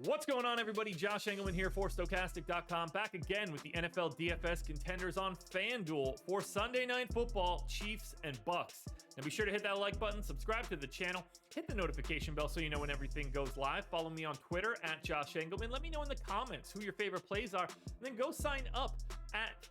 What's going on, everybody? Josh Engleman here for Stokastic.com, back again with the NFL DFS contenders on FanDuel for Sunday Night Football, Chiefs and Bucs. Now be sure to hit that like button, subscribe to the channel, hit the notification bell so you know when everything goes live. Follow me on Twitter at Josh Engleman. Let me know in the comments who your favorite plays are, and then go sign up at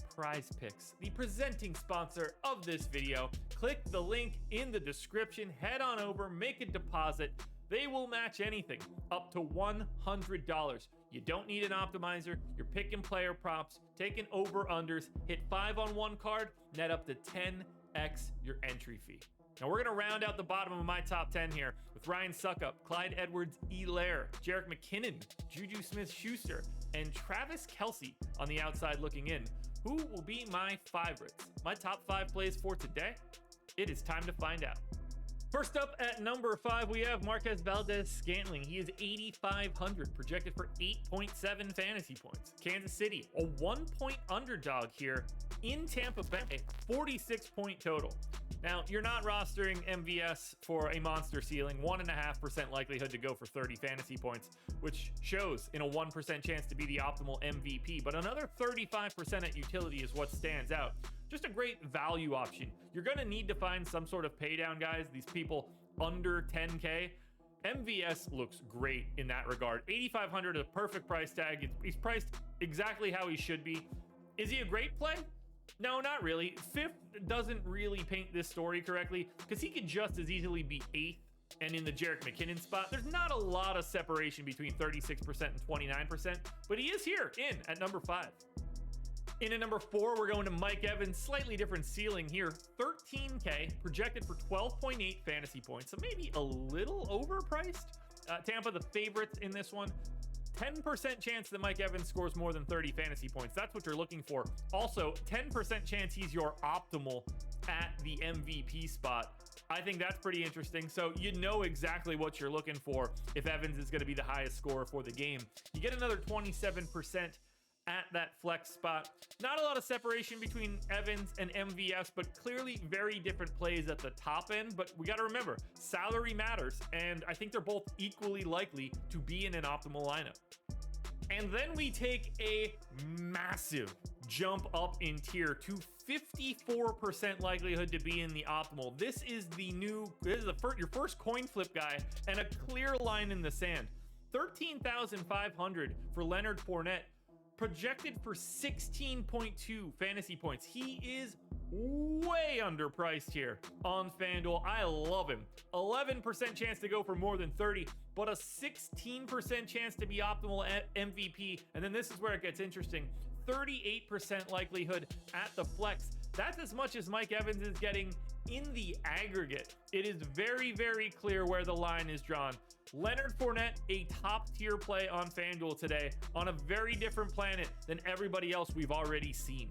Prize Picks, the presenting sponsor of this video. Click the link in the description, head on over, make a deposit. They will match anything up to $100. You don't need an optimizer. You're picking player props, taking over-unders, hit 5 on one card, net up to 10x your entry fee. Now we're going to round out the bottom of my top 10 here with Ryan Suckup, Clyde Edwards-Helaire, Jerick McKinnon, Juju Smith-Schuster, and Travis Kelce on the outside looking in. Who will be my favorites? My top 5 plays for today? It is time to find out. First up at number 5, we have MARQUEZ VALDES-SCANTLING. He is 8,500, projected for 8.7 fantasy points. Kansas City, a 1-point underdog here in Tampa Bay, 46-point total. Now, you're not rostering MVS for a monster ceiling, 1.5% likelihood to go for 30 fantasy points, which shows in a 1% chance to be the optimal MVP, but another 35% at utility is what stands out. Just a great value option. You're going to need to find some sort of pay down, guys. These people under 10K. MVS looks great in that regard. 8,500 is a perfect price tag. He's priced exactly how he should be. Is he a great play? No, not really. Fifth doesn't really paint this story correctly because he could just as easily be 8th and in the Jerick McKinnon spot. There's not a lot of separation between 36% and 29%, but he is here in at number 5. In at number 4, we're going to Mike Evans. Slightly different ceiling here. 13K, projected for 12.8 fantasy points, so maybe a little overpriced. Tampa, the favorites in this one. 10% chance that Mike Evans scores more than 30 fantasy points. That's what you're looking for. Also, 10% chance he's your optimal at the MVP spot. I think that's pretty interesting. So you know exactly what you're looking for if Evans is going to be the highest scorer for the game. You get another 27% at that flex spot. Not a lot of separation between Evans and MVS, but clearly very different plays at the top end. But we got to remember, salary matters, and I think they're both equally likely to be in an optimal lineup. And then we take a massive jump up in tier to 54% likelihood to be in the optimal. This is your first coin flip guy and a clear line in the sand. 13,500 for Leonard Fournette, projected for 16.2 fantasy points. He is way underpriced here on FanDuel. I love him. 11% chance to go for more than 30, but a 16% chance to be optimal at MVP. And then this is where it gets interesting. 38% likelihood at the flex. That's as much as Mike Evans is getting in the aggregate. It is very, very clear where the line is drawn. Leonard Fournette, a top tier play on FanDuel today on a very different planet than everybody else we've already seen.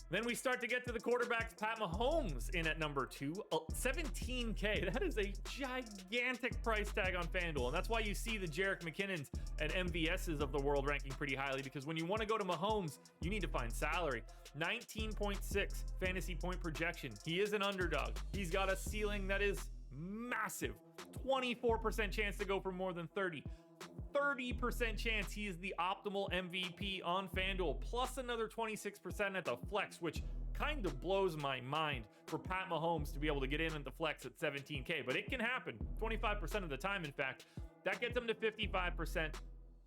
Then we start to get to the quarterbacks. Pat Mahomes in at number 2, 17K. That is a gigantic price tag on FanDuel. And that's why you see the Jerick McKinnons and MVSs of the world ranking pretty highly, because when you want to go to Mahomes, you need to find salary. 19.6 fantasy point projection. He is an underdog. He's got a ceiling that is massive. 24% chance to go for more than 30. 30% chance he is the optimal MVP on FanDuel, plus another 26% at the flex, which kind of blows my mind for Pat Mahomes to be able to get in at the flex at 17K, but it can happen 25% of the time. In fact, that gets him to 55%.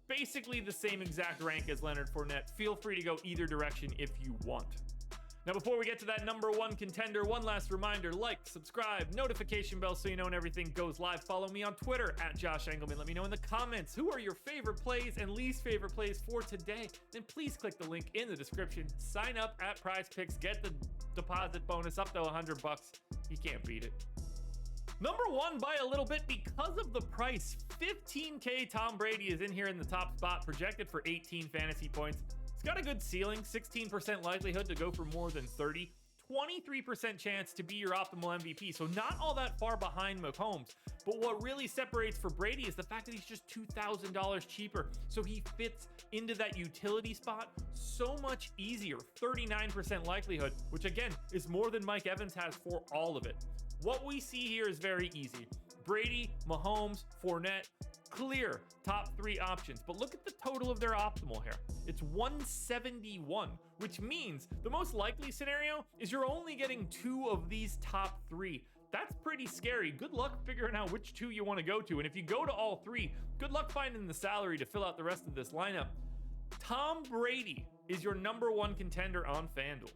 Basically the same exact rank as Leonard Fournette. Feel free to go either direction if you want. Now, before we get to that number 1 contender, one last reminder: like, subscribe, notification bell so you know when everything goes live. Follow me on Twitter at Josh Engleman. Let me know in the comments who are your favorite plays and least favorite plays for today. Then please click the link in the description. Sign up at Prize Picks. Get the deposit bonus up to $100. You can't beat it. Number 1 by a little bit because of the price. 15K Tom Brady is in here in the top spot, projected for 18 fantasy points. He's got a good ceiling, 16% likelihood to go for more than 30, 23% chance to be your optimal MVP, so not all that far behind Mahomes. But what really separates for Brady is the fact that he's just $2,000 cheaper, so he fits into that utility spot so much easier. 39% likelihood, which again is more than Mike Evans has for all of it. What we see here is very easy. Brady, Mahomes, Fournette, clear top 3 options, but look at the total of their optimal here. It's 171, which means the most likely scenario is you're only getting 2 of these top 3. That's pretty scary. Good luck figuring out which 2 you want to go to. And if you go to all 3, good luck finding the salary to fill out the rest of this lineup. Tom Brady is your #1 contender on FanDuel.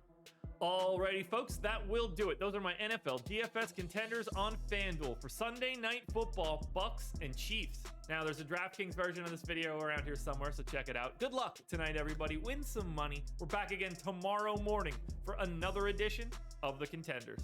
Alrighty, folks, that will do it. Those are my NFL DFS contenders on FanDuel for Sunday Night Football, Bucs and Chiefs. Now, there's a DraftKings version of this video around here somewhere, so check it out. Good luck tonight, everybody. Win some money. We're back again tomorrow morning for another edition of the Contenders.